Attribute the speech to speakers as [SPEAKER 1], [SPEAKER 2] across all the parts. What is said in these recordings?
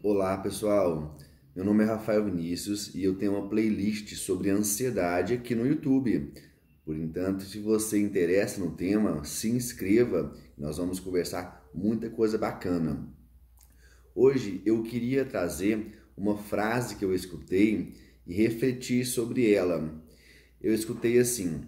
[SPEAKER 1] Olá pessoal, meu nome é Rafael Vinícius e eu tenho uma playlist sobre ansiedade aqui no YouTube. Por entanto, se você interessa no tema, se inscreva, nós vamos conversar muita coisa bacana. Hoje eu queria trazer uma frase que eu escutei e refletir sobre ela. Eu escutei assim,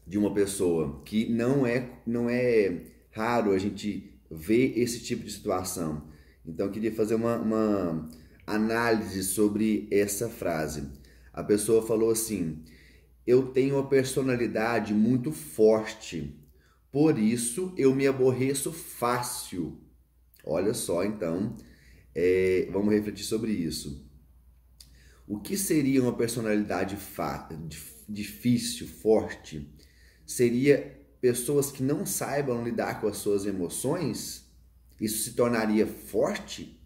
[SPEAKER 1] de uma pessoa que não é raro a gente ver esse tipo de situação. Então eu queria fazer uma análise sobre essa frase. A pessoa falou assim: eu tenho uma personalidade muito forte, por isso eu me aborreço fácil. Olha só, então, vamos refletir sobre isso. O que seria uma personalidade difícil, forte? Seria pessoas que não saibam lidar com as suas emoções? Isso se tornaria forte?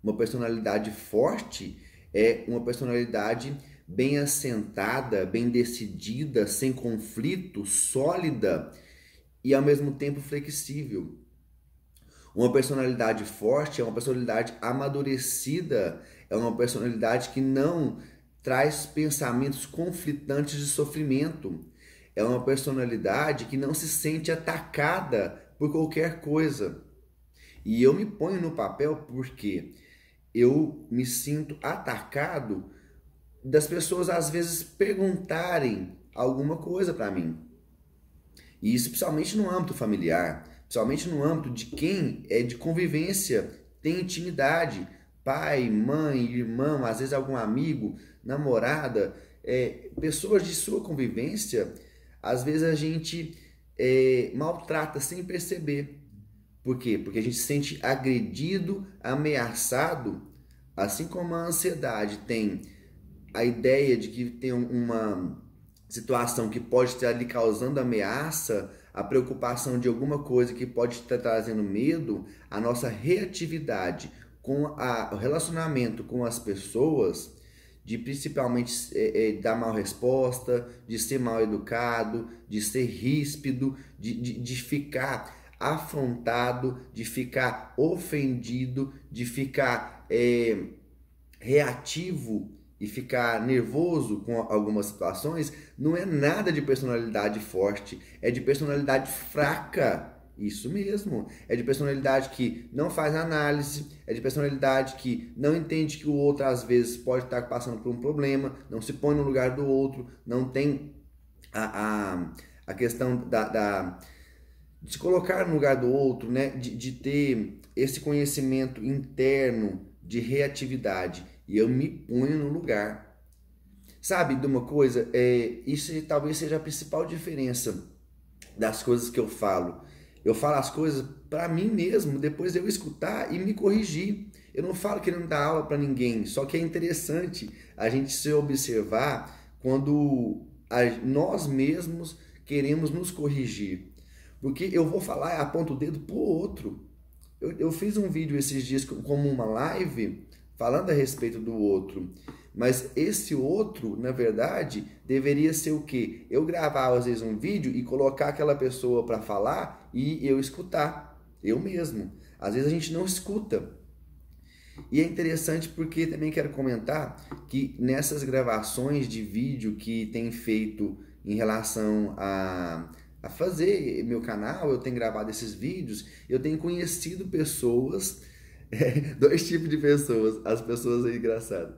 [SPEAKER 1] Uma personalidade forte é uma personalidade bem assentada, bem decidida, sem conflito, sólida e ao mesmo tempo flexível. Uma personalidade forte é uma personalidade amadurecida, é uma personalidade que não traz pensamentos conflitantes de sofrimento. É uma personalidade que não se sente atacada por qualquer coisa. E eu me ponho no papel porque eu me sinto atacado das pessoas às vezes perguntarem alguma coisa para mim. E isso principalmente no âmbito familiar, principalmente no âmbito de quem é de convivência, tem intimidade, pai, mãe, irmão, às vezes algum amigo, namorada, pessoas de sua convivência, às vezes a gente maltrata sem perceber. Por quê? Porque a gente se sente agredido, ameaçado, assim como a ansiedade tem a ideia de que tem uma situação que pode estar lhe causando ameaça, a preocupação de alguma coisa que pode estar trazendo medo, a nossa reatividade com o relacionamento com as pessoas, de principalmente dar mal resposta, de ser mal educado, de ser ríspido, de ficar afrontado, de ficar ofendido, de ficar reativo e ficar nervoso com algumas situações, não é nada de personalidade forte, é de personalidade fraca. Isso mesmo, é de personalidade que não faz análise, é de personalidade que não entende que o outro às vezes pode estar passando por um problema, não se põe no lugar do outro, não tem a questão de se colocar no lugar do outro, né? de ter esse conhecimento interno de reatividade. E eu me ponho no lugar. Sabe de uma coisa? Isso talvez seja a principal diferença das coisas que eu falo. Eu falo as coisas para mim mesmo, depois eu escutar e me corrigir. Eu não falo querendo dar aula para ninguém, só que é interessante a gente se observar quando nós mesmos queremos nos corrigir. Porque eu vou falar, aponto o dedo pro outro. Eu fiz um vídeo esses dias como uma live falando a respeito do outro. Mas esse outro, na verdade, deveria ser o quê? Eu gravar às vezes um vídeo e colocar aquela pessoa para falar e eu escutar, eu mesmo. Às vezes a gente não escuta. E é interessante porque também quero comentar que nessas gravações de vídeo que tem feito em relação a fazer meu canal, eu tenho gravado esses vídeos, eu tenho conhecido pessoas, dois tipos de pessoas, as pessoas aí engraçadas.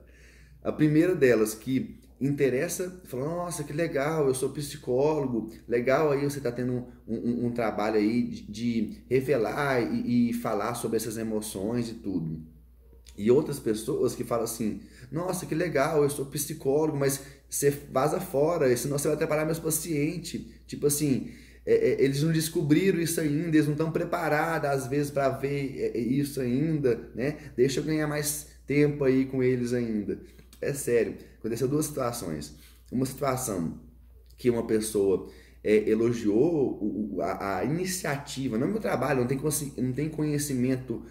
[SPEAKER 1] A primeira delas que interessa, fala, nossa, que legal, eu sou psicólogo, legal aí você está tendo um trabalho aí de revelar e falar sobre essas emoções e tudo. E outras pessoas que falam assim, nossa, que legal, eu sou psicólogo, mas você vaza fora, senão você vai atrapalhar meus pacientes. Tipo assim, eles não descobriram isso ainda, eles não estão preparados às vezes para ver isso ainda, né? Deixa eu ganhar mais tempo aí com eles ainda. É sério, aconteceu duas situações. Uma situação que uma pessoa elogiou a iniciativa, não é meu trabalho, não tem conhecimento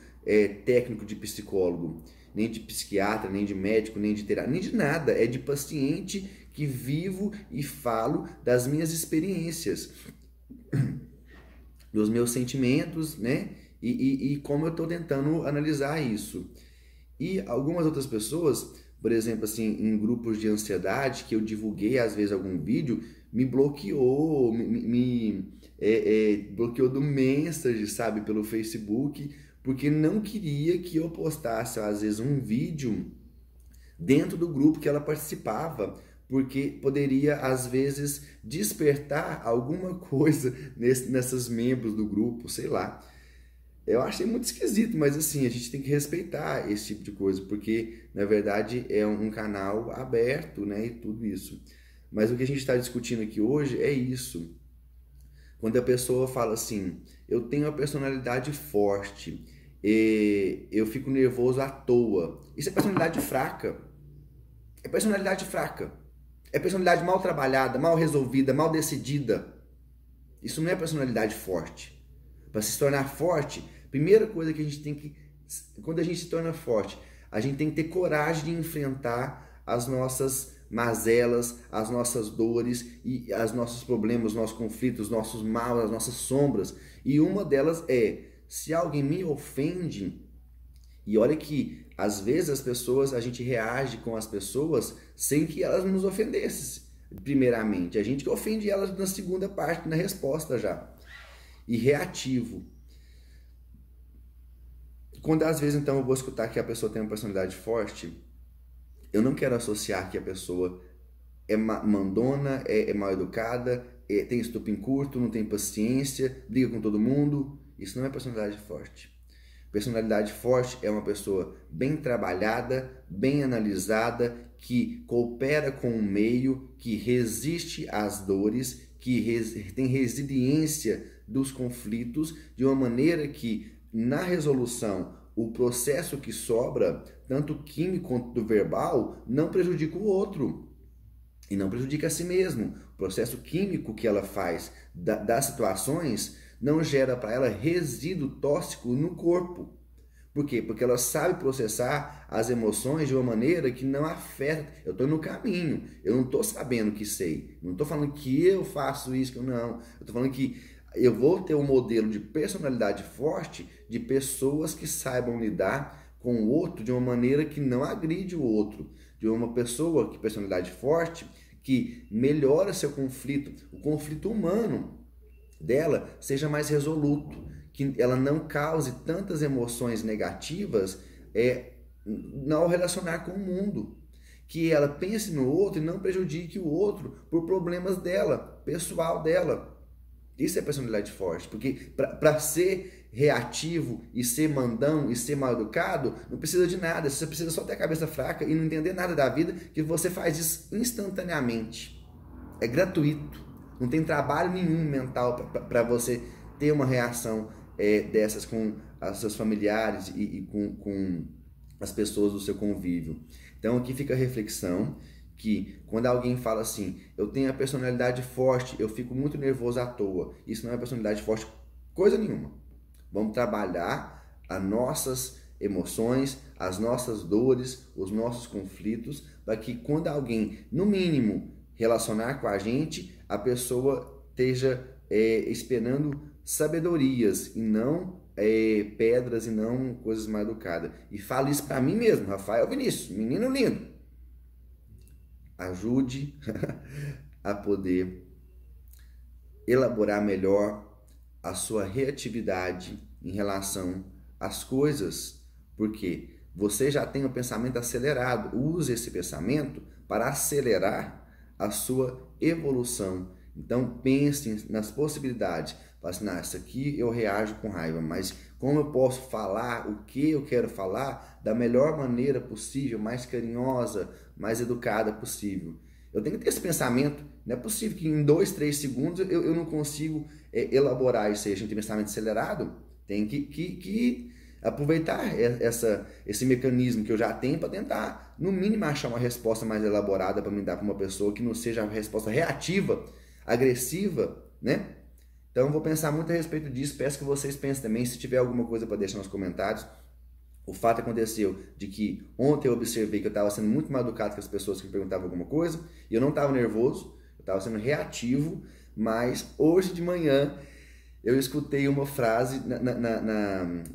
[SPEAKER 1] técnico de psicólogo, nem de psiquiatra, nem de médico, nem de terapeuta, nem de nada, é de paciente que vivo e falo das minhas experiências, dos meus sentimentos, né? E como eu estou tentando analisar isso. E algumas outras pessoas, por exemplo, assim, em grupos de ansiedade, que eu divulguei às vezes algum vídeo, me bloqueou, bloqueou do Messenger, sabe, pelo Facebook, porque não queria que eu postasse às vezes um vídeo dentro do grupo que ela participava, porque poderia às vezes despertar alguma coisa nessas membros do grupo, sei lá. Eu achei muito esquisito, mas assim, a gente tem que respeitar esse tipo de coisa, porque na verdade é um canal aberto, né, e tudo isso. Mas o que a gente está discutindo aqui hoje é isso. Quando a pessoa fala assim, eu tenho uma personalidade forte, eu fico nervoso à toa. Isso é personalidade fraca. É personalidade fraca. É personalidade mal trabalhada, mal resolvida, mal decidida. Isso não é personalidade forte. Para se tornar forte, primeira coisa que a gente tem que... Quando a gente se torna forte, a gente tem que ter coragem de enfrentar as nossas mazelas, as nossas dores e os nossos problemas, os nossos conflitos, os nossos maus, as nossas sombras. E uma delas é, se alguém me ofende, e olha que às vezes as pessoas, a gente reage com as pessoas sem que elas nos ofendessem. Primeiramente, a gente que ofende elas na segunda parte, na resposta já. E reativo. Quando às vezes então eu vou escutar que a pessoa tem uma personalidade forte, eu não quero associar que a pessoa é mandona, é mal educada, tem estupim curto, não tem paciência, briga com todo mundo. Isso não é personalidade forte. Personalidade forte é uma pessoa bem trabalhada, bem analisada, que coopera com o meio, que resiste às dores, que tem resiliência dos conflitos, de uma maneira que, na resolução, o processo que sobra, tanto químico quanto verbal, não prejudica o outro. E não prejudica a si mesmo. O processo químico que ela faz das situações não gera para ela resíduo tóxico no corpo. Por quê? Porque ela sabe processar as emoções de uma maneira que não afeta. Eu estou no caminho, eu não estou sabendo que sei. Não estou falando que eu faço isso, não. Eu estou falando que eu vou ter um modelo de personalidade forte de pessoas que saibam lidar com o outro de uma maneira que não agride o outro. De uma pessoa que personalidade forte, que melhora seu conflito, o conflito humano dela seja mais resoluto, que ela não cause tantas emoções negativas ao relacionar com o mundo, que ela pense no outro e não prejudique o outro por problemas dela, pessoal dela. Isso é personalidade forte, porque para ser reativo e ser mandão e ser mal educado, não precisa de nada, você precisa só ter a cabeça fraca e não entender nada da vida, que você faz isso instantaneamente. É gratuito, não tem trabalho nenhum mental para você ter uma reação dessas com os seus familiares e com as pessoas do seu convívio. Então aqui fica a reflexão, que quando alguém fala assim, eu tenho a personalidade forte, eu fico muito nervoso à toa, isso não é personalidade forte coisa nenhuma. Vamos trabalhar as nossas emoções, as nossas dores, os nossos conflitos, para que quando alguém, no mínimo, relacionar com a gente, a pessoa esteja esperando sabedorias e não pedras e não coisas mal educadas. E falo isso para mim mesmo, Rafael Vinícius, menino lindo. Ajude a poder elaborar melhor a sua reatividade em relação às coisas, porque você já tem o pensamento acelerado. Use esse pensamento para acelerar a sua evolução. Então pense nas possibilidades. Fala assim, não, isso aqui eu reajo com raiva, mas como eu posso falar o que eu quero falar da melhor maneira possível, mais carinhosa, mais educada possível. Eu tenho que ter esse pensamento. Não é possível que em 2, 3 segundos eu não consigo elaborar isso aí. A gente tem pensamento acelerado. Tem que aproveitar esse mecanismo que eu já tenho para tentar, no mínimo, achar uma resposta mais elaborada para me dar para uma pessoa que não seja uma resposta reativa, agressiva, né? Então, eu vou pensar muito a respeito disso. Peço que vocês pensem também. Se tiver alguma coisa para deixar nos comentários. O fato aconteceu de que ontem eu observei que eu estava sendo muito mal educado com as pessoas que me perguntavam alguma coisa, e eu não estava nervoso, eu estava sendo reativo, mas hoje de manhã eu escutei uma frase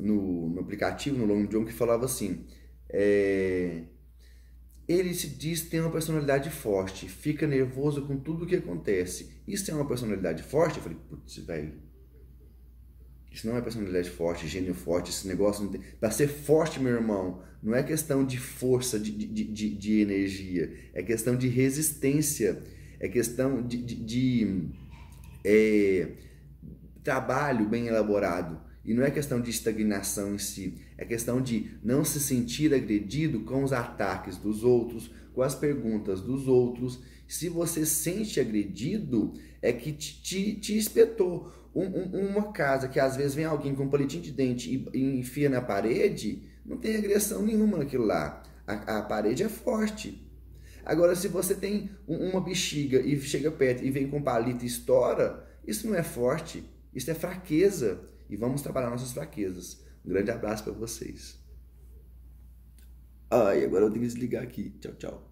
[SPEAKER 1] no aplicativo, no Long John, que falava assim, Ele se diz que tem uma personalidade forte, fica nervoso com tudo o que acontece. Isso é uma personalidade forte? Eu falei, putz, velho, isso não é personalidade forte, gênio forte, esse negócio não tem... Para ser forte, meu irmão, não é questão de força, de energia, é questão de resistência, é questão trabalho bem elaborado. E não é questão de estagnação em si, é questão de não se sentir agredido com os ataques dos outros, com as perguntas dos outros. Se você sente agredido, é que te espetou. Uma casa que às vezes vem alguém com um palitinho de dente e enfia na parede, não tem agressão nenhuma naquilo lá. A parede é forte. Agora, se você tem uma bexiga e chega perto e vem com um palito e estoura, isso não é forte, isso é fraqueza. E vamos trabalhar nossas fraquezas. Um grande abraço para vocês. Ai, agora eu tenho que desligar aqui. Tchau, tchau.